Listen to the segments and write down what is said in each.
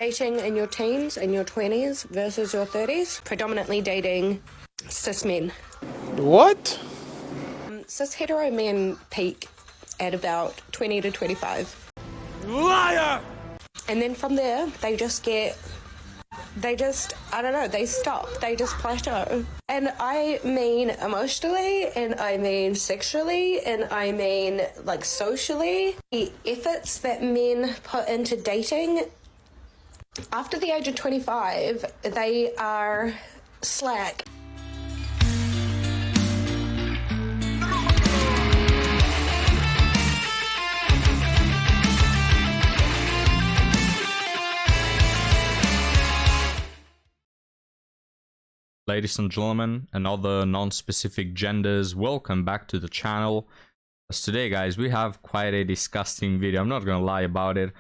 Dating in your teens and your 20s versus your 30s, predominantly dating cis men. What? Cis hetero men peak at about 20 to 25. Liar! And then from there, I don't know, they stop, they just plateau. And I mean emotionally, and I mean sexually, and I mean like socially. The efforts that men put into dating, after the age of 25, they are slack. Ladies and gentlemen, and other non-specific genders, welcome back to the channel. As today, guys, we have quite a disgusting video. I'm not gonna lie about it.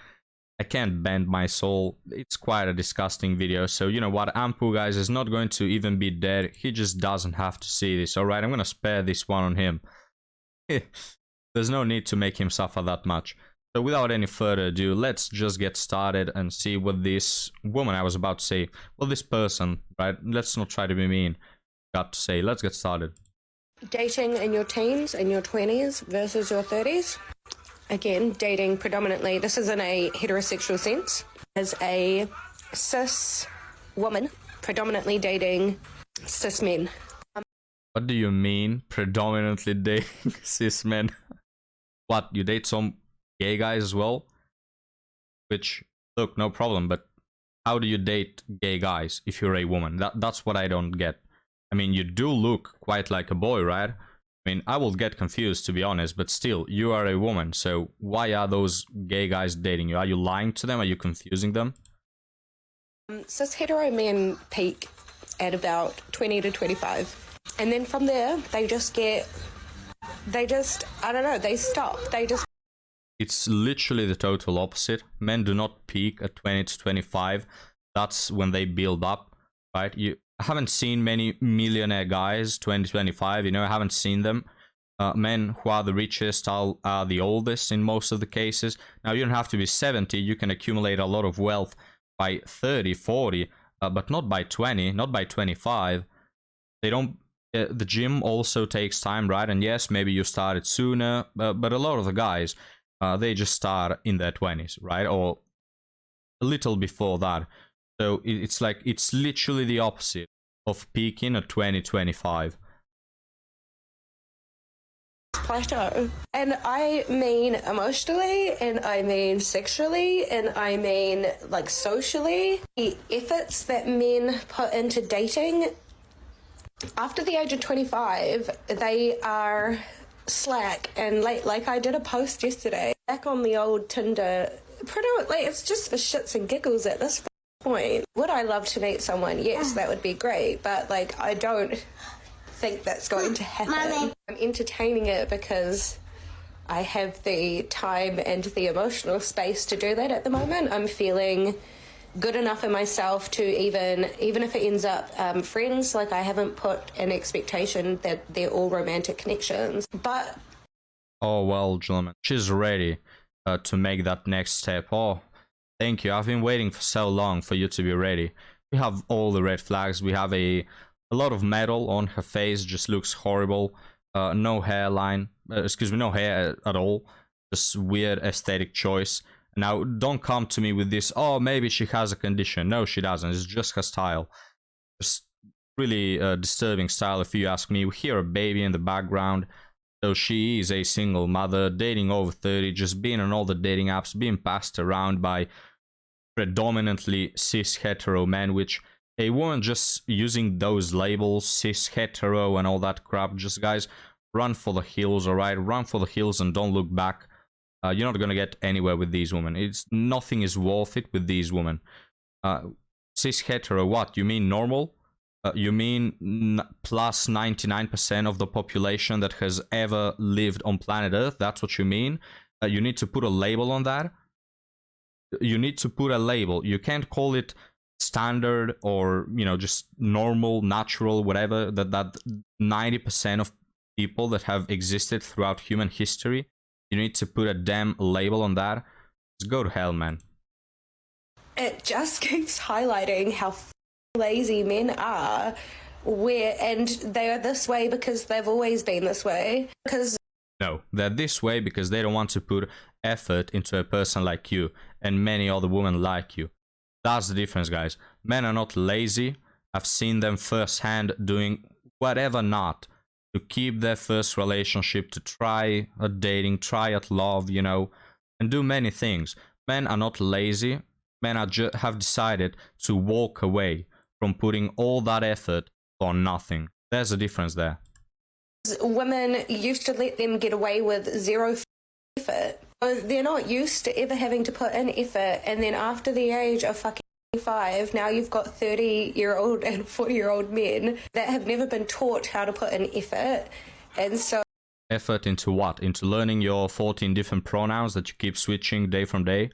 I can't bend my soul. It's quite a disgusting video. So you know what, Ampu, guys, is not going to even be dead. He just doesn't have to see this. Alright, I'm gonna spare this one on him. There's no need to make him suffer that much. So without any further ado, let's just get started and see what this woman, I was about to say, well, this person, right? Let's not try to be mean, got to say. Let's get started. Dating in your teens and your 20s versus your 30s. Again, dating predominantly, this is in a heterosexual sense, as a cis woman, predominantly dating cis men. What do you mean, predominantly dating cis men? What, you date some gay guys as well? Which, look, no problem, but how do you date gay guys if you're a woman? That's what I don't get. I mean, you do look quite like a boy, right? I mean, I will get confused, to be honest, but still, you are a woman, so why are those gay guys dating you? Are you lying to them? Are you confusing them? Cis hetero men peak at about 20 to 25. And then from there, I don't know, they stop. It's literally the total opposite. Men do not peak at 20 to 25. That's when they build up, right? I haven't seen many millionaire guys 20 to 25, you know, I haven't seen them. Men who are the richest are the oldest in most of the cases. Now, you don't have to be 70, you can accumulate a lot of wealth by 30, 40, but not by 20, not by 25. They don't... the gym also takes time, right? And yes, maybe you started sooner, but a lot of the guys... they just start in their 20s, right? Or a little before that. So it's like, it's literally the opposite of peaking at 20-25. Plateau. And I mean emotionally, and I mean sexually, and I mean like socially. The efforts that men put into dating, after the age of 25, they are slack. And like I did a post yesterday back on the old Tinder, pretty much like it's just for shits and giggles at this point. Would I love to meet someone? Yes, that would be great, but like I don't think that's going to happen. Mommy. I'm entertaining it because I have the time and the emotional space to do that at the moment. I'm feeling good enough in myself to even if it ends up friends, like I haven't put an expectation that they're all romantic connections, but Oh, well, gentlemen, she's ready to make that next step. Oh, thank you. I've been waiting for so long for you to be ready. We have all the red flags. We have a lot of metal on her face, just looks horrible. No hairline, excuse me, no hair at all. Just weird aesthetic choice. Now, don't come to me with this, oh, maybe she has a condition. No, she doesn't. It's just her style. Just really disturbing style, if you ask me. We hear a baby in the background. So she is a single mother, dating over 30, just being on all the dating apps, being passed around by predominantly cis-hetero men, which a woman just using those labels, cis-hetero and all that crap, just guys, run for the hills, alright? Run for the hills and don't look back. You're not gonna get anywhere with these women. Nothing is worth it with these women. Cis-hetero, what? You mean normal? You mean plus 99% of the population that has ever lived on planet Earth? That's what you mean? You need to put a label on that? You need to put a label. You can't call it standard or, you know, just normal, natural, whatever. That 90% of people that have existed throughout human history, you need to put a damn label on that. Just go to hell, man. it just keeps highlighting how lazy men are, and they are this way because they've always been this way. Because no, they're this way because they don't want to put effort into a person like you and many other women like you. That's the difference, guys. Men are not lazy. I've seen them firsthand doing whatever not to keep their first relationship, to try at dating, try at love, you know, and do many things. Men are not lazy. Men have decided to walk away from putting all that effort for nothing. There's a difference there. Women used to let them get away with zero effort. They're not used to ever having to put in effort, and then after the age of fucking 25, now you've got 30-year-old and 40-year-old men that have never been taught how to put in effort. And so effort into what? Into learning your 14 different pronouns that you keep switching day from day?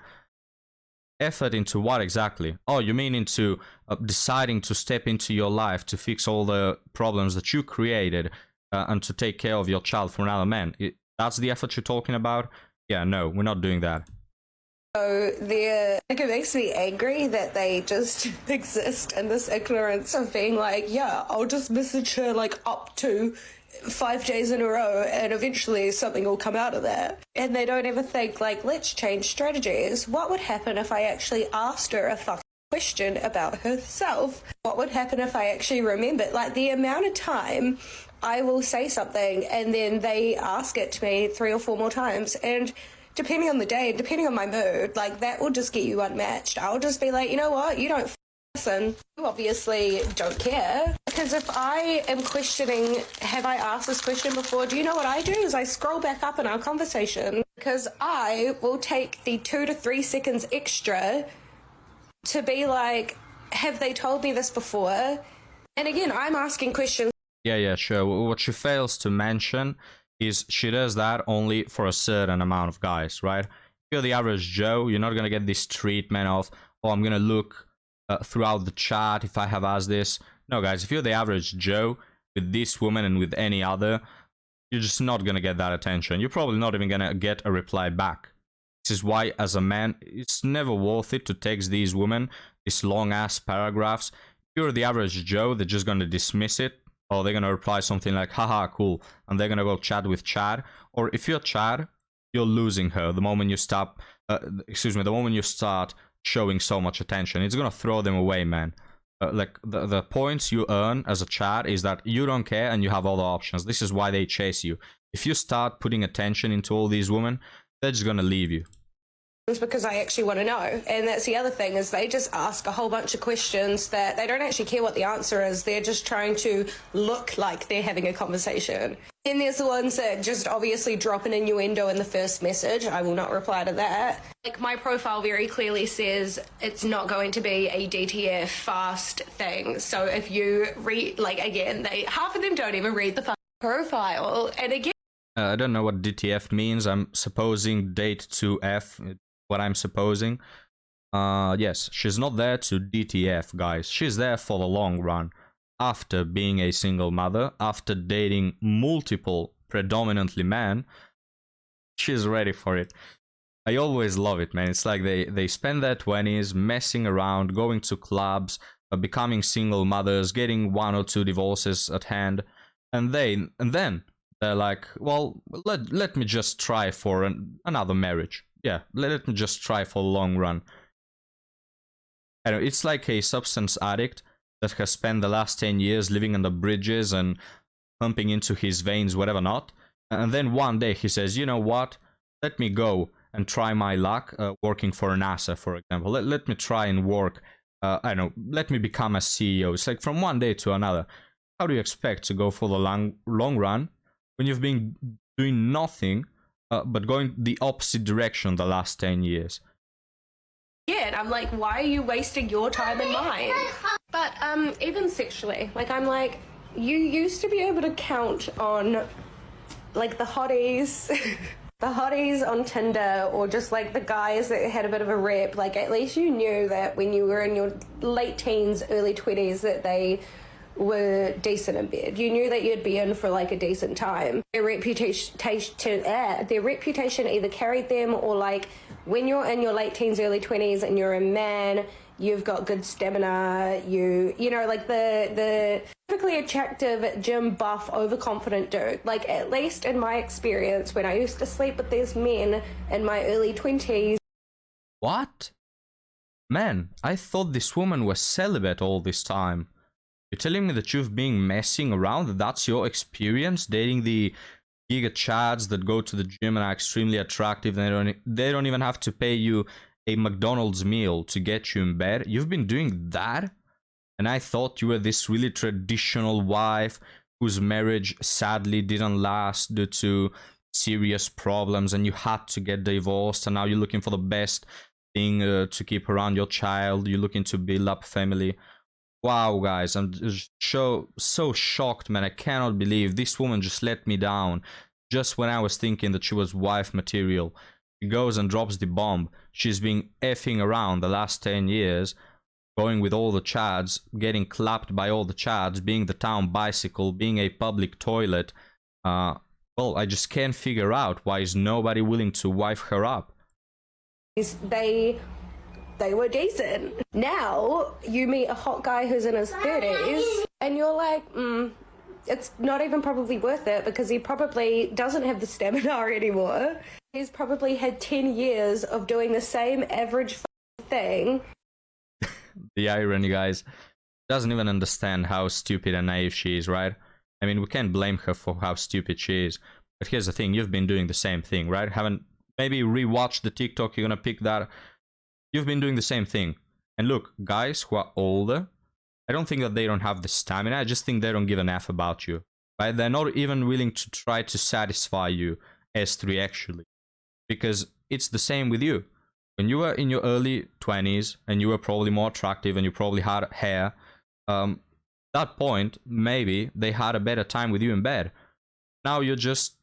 Effort into what exactly? Oh, you mean into deciding to step into your life to fix all the problems that you created and to take care of your child from another man? That's the effort you're talking about? Yeah, no, we're not doing that. So it makes me angry that they just exist in this ignorance of being like, yeah, I'll just message her like up to 5 days in a row and eventually something will come out of that. And they don't ever think like, let's change strategies. What would happen if I actually asked her a fucking question about herself? What would happen if I actually remembered? Like the amount of time I will say something and then they ask it to me 3 or 4 more times, and depending on the day, depending on my mood, like that will just get you unmatched. I'll just be like, you know what, you don't listen. You obviously don't care. Because if I am questioning, have I asked this question before? Do you know what I do? Is I scroll back up in our conversation, because I will take the 2 to 3 seconds extra to be like, have they told me this before? And again, I'm asking questions. Yeah, sure. What she fails to mention is she does that only for a certain amount of guys, right? If you're the average Joe, you're not going to get this treatment of, oh, I'm going to look throughout the chat if I have asked this. No, guys, if you're the average Joe with this woman and with any other, you're just not going to get that attention. You're probably not even going to get a reply back. This is why, as a man, it's never worth it to text these women these long-ass paragraphs. If you're the average Joe, they're just going to dismiss it. Or they're going to reply something like, haha, cool. And they're going to go chat with Chad. Or if you're Chad, you're losing her the moment you stop, the moment you start showing so much attention. It's going to throw them away, man. Like, the points you earn as a Chad is that you don't care and you have other options. This is why they chase you. If you start putting attention into all these women, they're just going to leave you. Because I actually want to know. And that's the other thing, is they just ask a whole bunch of questions that they don't actually care what the answer is. They're just trying to look like they're having a conversation. Then there's the ones that just obviously drop an innuendo in the first message. I will not reply to that. Like, my profile very clearly says it's not going to be a DTF fast thing. So if you read, like, again, half of them don't even read the profile. And again, I don't know what DTF means. I'm supposing date to F. What I'm supposing. Yes, she's not there to DTF, guys. She's there for the long run. After being a single mother, after dating multiple, predominantly men, she's ready for it. I always love it, man. It's like they spend their 20s messing around, going to clubs, becoming single mothers, getting 1 or 2 divorces at hand, and then they're like, well, let me just try for another marriage. Yeah, let me just try for the long run. I know, it's like a substance addict that has spent the last 10 years living under bridges and pumping into his veins, whatever not. And then one day he says, you know what? Let me go and try my luck working for NASA, for example. Let me try and work, I don't know, let me become a CEO. It's like from one day to another. How do you expect to go for the long run when you've been doing nothing but going the opposite direction the last 10 years? Yeah, and I'm like, why are you wasting your time and mine? But even sexually, like, I'm like, you used to be able to count on, like, the hotties, the hotties on Tinder, or just, like, the guys that had a bit of a rep. Like, at least you knew that when you were in your late teens, early 20s, that they were decent in bed. You knew that you'd be in for like a decent time. Their reputation either carried them, or like when you're in your late teens, early 20s, and you're a man, you've got good stamina, you know, like the typically attractive, gym buff, overconfident dude. Like, at least in my experience, when I used to sleep with these men in my early 20s. What? Man, I thought this woman was celibate all this time. You're telling me that you've been messing around? That's your experience? Dating the giga chads that go to the gym and are extremely attractive, and they don't even have to pay you a McDonald's meal to get you in bed? You've been doing that? And I thought you were this really traditional wife whose marriage sadly didn't last due to serious problems and you had to get divorced, and now you're looking for the best thing to keep around your child. You're looking to build up a family. Wow, guys, I'm just so shocked, man. I cannot believe this woman just let me down just when I was thinking that she was wife material. She goes and drops the bomb. She's been effing around the last 10 years, going with all the chads, getting clapped by all the chads, being the town bicycle, being a public toilet. Well, I just can't figure out why is nobody willing to wife her up. They were decent. Now you meet a hot guy who's in his 30s and you're like, it's not even probably worth it, because he probably doesn't have the stamina anymore. He's probably had 10 years of doing the same average thing. The irony, guys. Doesn't even understand how stupid and naive she is, right? I mean, we can't blame her for how stupid she is. But here's the thing, you've been doing the same thing, right? Haven't maybe rewatched the TikTok, you're gonna pick that. You've been doing the same thing. And look, guys who are older, I don't think that they don't have the stamina. I just think they don't give an F about you. Right? They're not even willing to try to satisfy you, S3 actually. Because it's the same with you. When you were in your early 20s and you were probably more attractive and you probably had hair, that point, maybe they had a better time with you in bed. Now you're just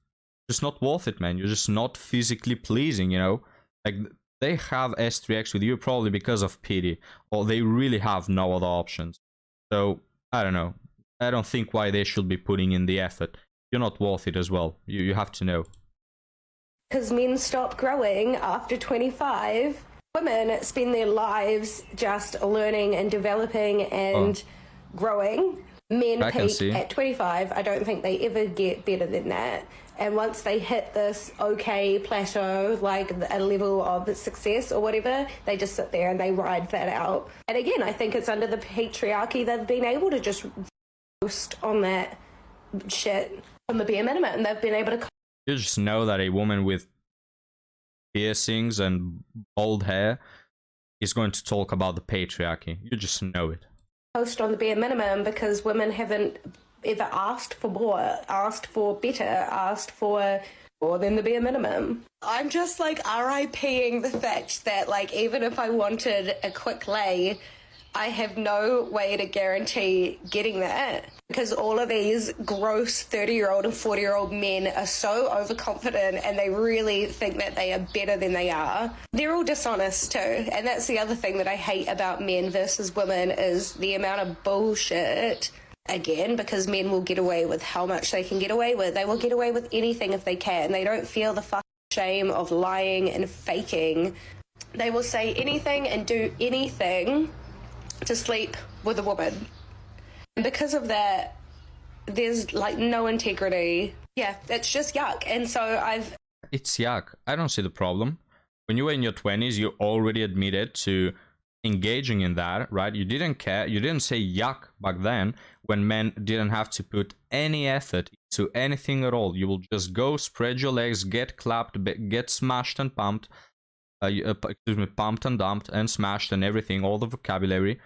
not worth it, man. You're just not physically pleasing, you know? Like, they have S3X with you probably because of pity, or they really have no other options. So, I don't know. I don't think why they should be putting in the effort. You're not worth it as well. You have to know. Because men stop growing after 25. Women spend their lives just learning and developing and growing. Men peak at 25. I don't think they ever get better than that. And once they hit this okay plateau, like a level of success or whatever, they just sit there and they ride that out. And again, I think it's under the patriarchy they've been able to just roast on that shit on the bare minimum. And they've been able to... You just know that a woman with piercings and bald hair is going to talk about the patriarchy. You just know it. Post on the bare minimum because women haven't ever asked for more, asked for better, asked for more than the bare minimum. I'm just like RIPing the fact that, like, even if I wanted a quick lay, I have no way to guarantee getting that, because all of these gross 30-year-old and 40-year-old men are so overconfident and they really think that they are better than they are. They're all dishonest too, and that's the other thing that I hate about men versus women is the amount of bullshit. Again, because men will get away with how much they can get away with. They will get away with anything if they can. They don't feel the fucking shame of lying and faking. They will say anything and do anything to sleep with a woman. And because of that, there's like no integrity. Yeah, it's just yuck. And so It's yuck. I don't see the problem. When you were in your 20s, you already admitted to engaging in that, right? You didn't care. You didn't say yuck back then when men didn't have to put any effort into anything at all. You will just go, spread your legs, get clapped, get smashed and pumped. Pumped and dumped and smashed and everything, all the vocabulary.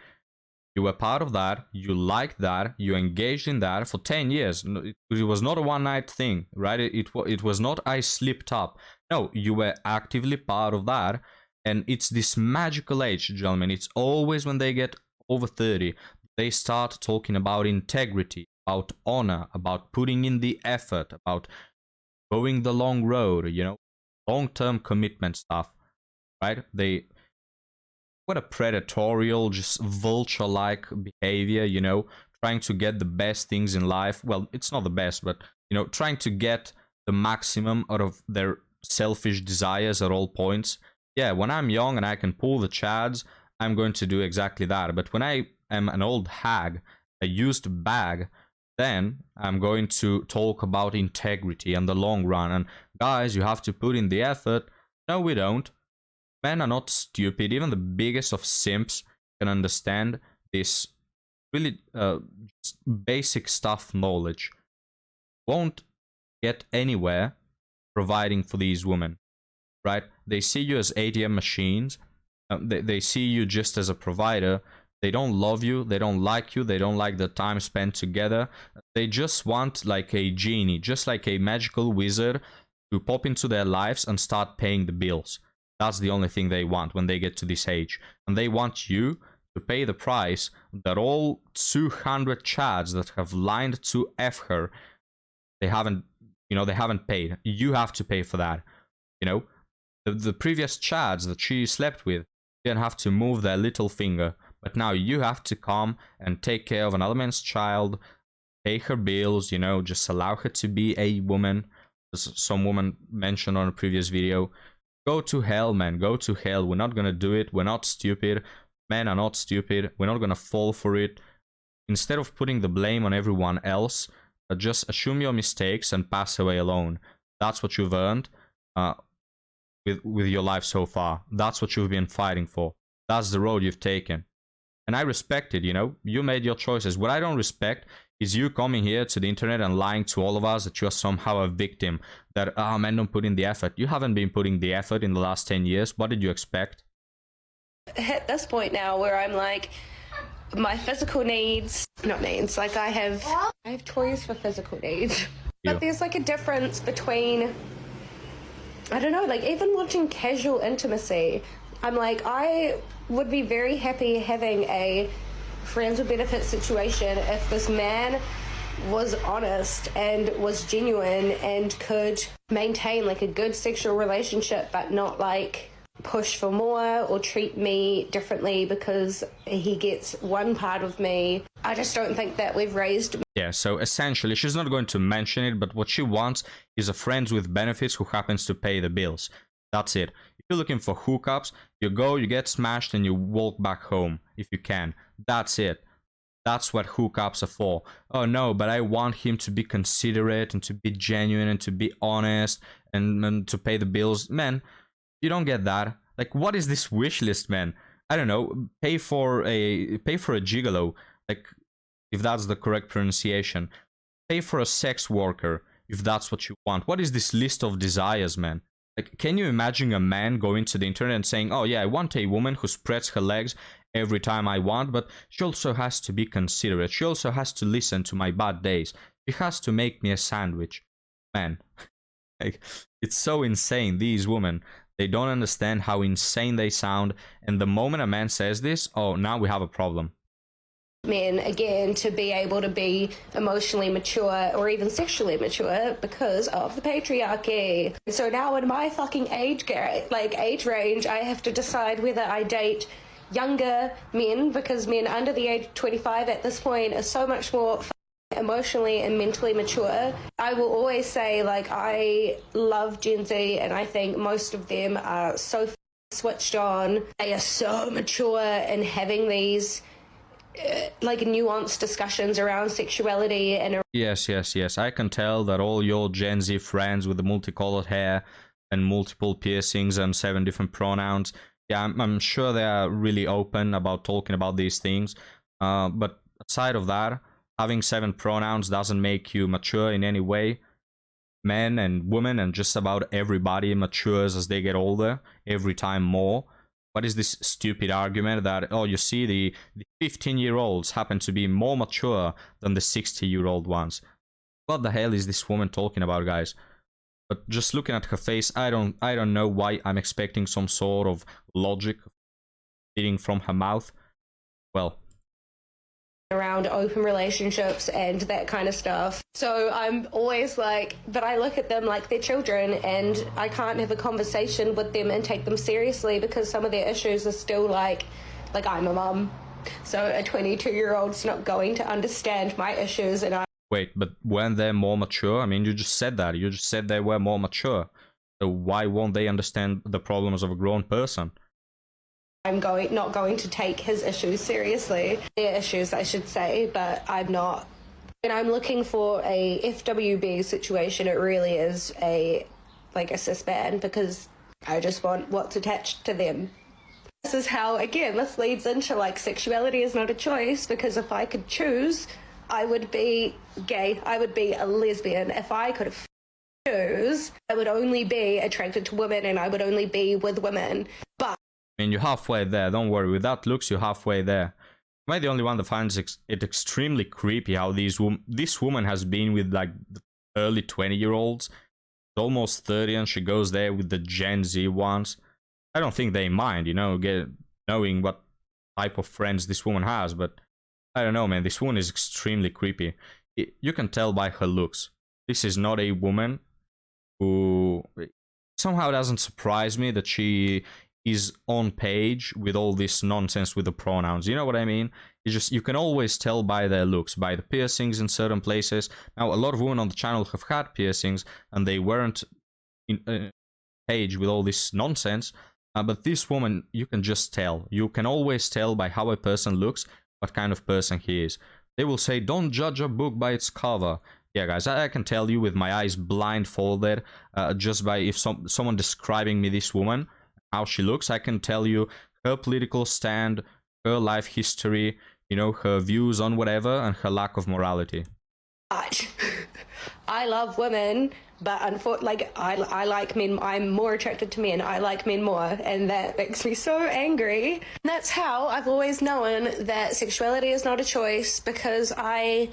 You were part of that. You liked that. You engaged in that for 10 years. It was not a one-night thing, right? It was not I slipped up. No, you were actively part of that. And it's this magical age, gentlemen. It's always when they get over 30, they start talking about integrity, about honor, about putting in the effort, about going the long road, you know, long-term commitment stuff, right? What a predatorial, just vulture-like behavior, you know, trying to get the best things in life. Well, it's not the best, but, you know, trying to get the maximum out of their selfish desires at all points. yeah, when I'm young and I can pull the chads, I'm going to do exactly that. But when I am an old hag, a used bag, then I'm going to talk about integrity and the long run. And guys, you have to put in the effort. No, we don't. Men are not stupid. Even the biggest of simps can understand this really basic stuff knowledge. Won't get anywhere providing for these women, right? They see you as ATM machines. They see you just as a provider. They don't love you. They don't like you. They don't like the time spent together. They just want like a genie, just like a magical wizard to pop into their lives and start paying the bills. That's the only thing they want when they get to this age. And they want you to pay the price that all 200 chads that have lined to F her, they haven't paid. You have to pay for that. The previous chads that she slept with didn't have to move their little finger. But now you have to come and take care of another man's child, pay her bills, just allow her to be a woman, as some woman mentioned on a previous video. Go to hell, man. Go to hell. We're not going to do it. We're not stupid. Men are not stupid. We're not going to fall for it. Instead of putting the blame on everyone else, just assume your mistakes and pass away alone. That's what you've earned with your life so far. That's what you've been fighting for. That's the road you've taken. And I respect it, You made your choices. What I don't respect is you coming here to the internet and lying to all of us that you're somehow a victim. That, men don't put in the effort. You haven't been putting the effort in the last 10 years. What did you expect? At this point now where I'm like, my physical needs, not needs, like I have toys for physical needs. But there's like a difference between, I don't know, like even wanting casual intimacy. I'm like, I would be very happy having a friends with benefits situation if this man was honest and was genuine and could maintain like a good sexual relationship, but not like push for more or treat me differently because he gets one part of me. I just don't think that we've raised. Yeah, so essentially she's not going to mention it, but what she wants is a friends with benefits who happens to pay the bills. That's it. If you're looking for hookups, you go, you get smashed, and you walk back home if you can. That's it. That's what hookups are for. Oh no, but I want him to be considerate and to be genuine and to be honest and to pay the bills. Man, you don't get that. Like, what is this wish list, man? I don't know. Pay for a gigolo, like, if that's the correct pronunciation. Pay for a sex worker, if that's what you want. What is this list of desires, man? Like, can you imagine a man going to the internet and saying, oh yeah, I want a woman who spreads her legs every time I want, but she also has to be considerate. She also has to listen to my bad days. She has to make me a sandwich. Man, like, it's so insane. These women, they don't understand how insane they sound. And the moment a man says this, oh, now we have a problem. Men again to be able to be emotionally mature or even sexually mature because of the patriarchy. So now in my fucking age range, I have to decide whether I date younger men, because men under the age of 25 at this point are so much more emotionally and mentally mature. I will always say, like, I love Gen Z and I think most of them are so switched on. They are so mature in having these like nuanced discussions around sexuality and yes, I can tell that all your Gen Z friends with the multicolored hair and multiple piercings and 7 different pronouns, yeah, I'm sure they are really open about talking about these things, but aside of that, having 7 pronouns doesn't make you mature in any way. Men and women and just about everybody matures as they get older, every time more. What is this stupid argument that, oh, you see, the 15-year-olds happen to be more mature than the 60-year-old ones? What the hell is this woman talking about, guys? But just looking at her face, I don't know why I'm expecting some sort of logic feeding from her mouth. Well, around open relationships and that kind of stuff. So I'm always like, but I look at them like they're children and I can't have a conversation with them and take them seriously because some of their issues are still like I'm a mum. So a 22-year-old's not going to understand my issues and Wait, but when they're more mature? I mean, you just said that. You just said they were more mature. So why won't they understand the problems of a grown person? I'm not going to take his issues seriously. Their issues, I should say, but I'm not. When I'm looking for a FWB situation, it really is a cis man, because I just want what's attached to them. This is how, again, this leads into like sexuality is not a choice, because if I could choose, I would be gay, I would be a lesbian. If I could choose, I would only be attracted to women and I would only be with women. But I mean, you're halfway there, don't worry. Without looks, you're halfway there. Am I the only one that finds it extremely creepy how this woman has been with like the early 20-year-olds, almost 30, and she goes there with the Gen Z ones? I don't think they mind, you know, knowing what type of friends this woman has, but I don't know, man. This woman is extremely creepy. You can tell by her looks. This is not a woman who... Somehow it doesn't surprise me that she is on page with all this nonsense with the pronouns. You know what I mean? It's just, you can always tell by their looks, by the piercings in certain places. Now, a lot of women on the channel have had piercings, and they weren't in page with all this nonsense. But this woman, you can just tell. You can always tell by how a person looks what kind of person he is. They will say, don't judge a book by its cover. Yeah, guys, I can tell you with my eyes blindfolded, just by if someone describing me this woman, how she looks, I can tell you her political stand, her life history, you know, her views on whatever, and her lack of morality. I love women, but unfortunately, I like men. I'm more attracted to men. I like men more, and that makes me so angry. And that's how I've always known that sexuality is not a choice, because I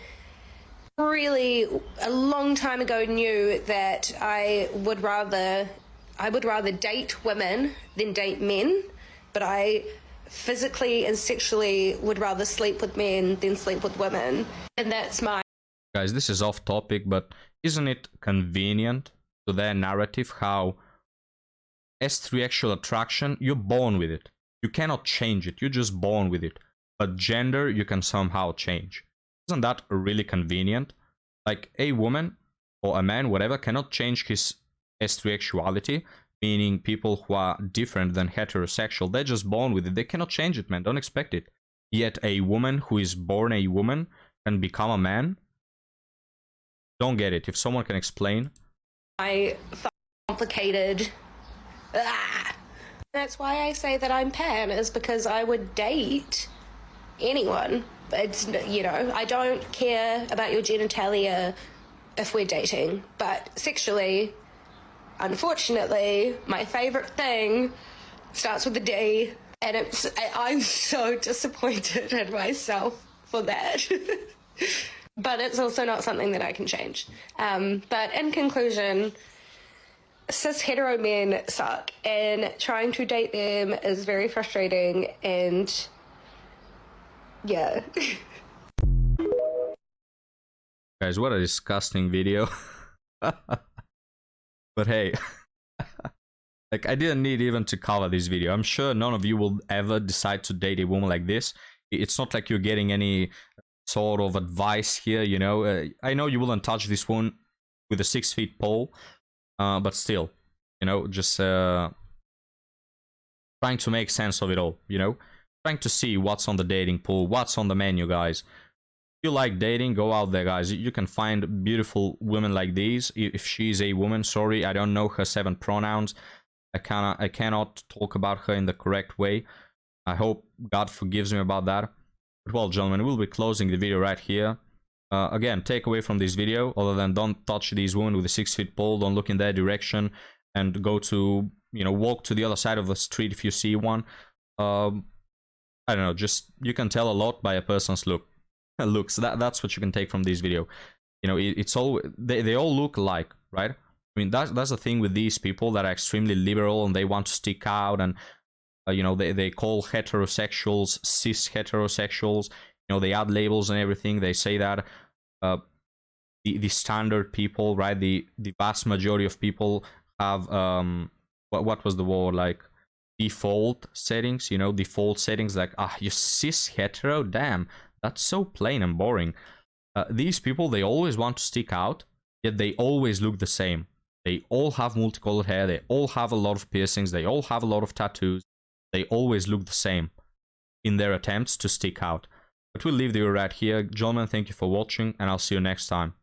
really, a long time ago, knew that I would rather date women than date men, but I physically and sexually would rather sleep with men than sleep with women, and that's my... Guys, this is off topic, but isn't it convenient to their narrative how S3 actual attraction, you're born with it. You cannot change it, you're just born with it. But gender, you can somehow change. Isn't that really convenient? Like, a woman or a man, whatever, cannot change his S3 actuality, meaning people who are different than heterosexual. They're just born with it. They cannot change it, man. Don't expect it. Yet a woman who is born a woman can become a man? Don't get it. If someone can explain. Complicated. That's why I say that I'm pan, is because I would date anyone. It's, you know, I don't care about your genitalia if we're dating, but sexually, unfortunately, my favorite thing starts with a D, and I'm so disappointed in myself for that. But it's also not something that I can change. But in conclusion, cis hetero men suck, and trying to date them is very frustrating, and yeah. Guys, what a disgusting video. But hey, like, I didn't need even to cover this video. I'm sure none of you will ever decide to date a woman like this. It's not like you're getting any sort of advice here, you know. I know you wouldn't touch this one with a 6-foot pole, but still, you know, just trying to make sense of it all, you know, trying to see what's on the dating pool, what's on the menu, guys. If you like dating, go out there, guys. You can find beautiful women like these. If she's a woman, sorry, I don't know her 7 pronouns. I cannot talk about her in the correct way. I hope God forgives me about that. But well, gentlemen, we'll be closing the video right here. Again, take away from this video, other than don't touch these women with a 6-foot pole, don't look in their direction, and go to, you know, walk to the other side of the street if you see one. I don't know, just, you can tell a lot by a person's looks. That's what you can take from this video. You know, it's all, they all look alike, right? I mean, that's the thing with these people that are extremely liberal and they want to stick out, and you know, they call heterosexuals cis heterosexuals. You know, they add labels and everything. They say that the standard people, right, the vast majority of people have what was the word, like default settings, you know, default settings, like, you're cis hetero, damn, that's so plain and boring. These people, they always want to stick out, yet they always look the same. They all have multicolored hair. They all have a lot of piercings. They all have a lot of tattoos. They always look the same in their attempts to stick out. But we'll leave the right here. Gentlemen, thank you for watching, and I'll see you next time.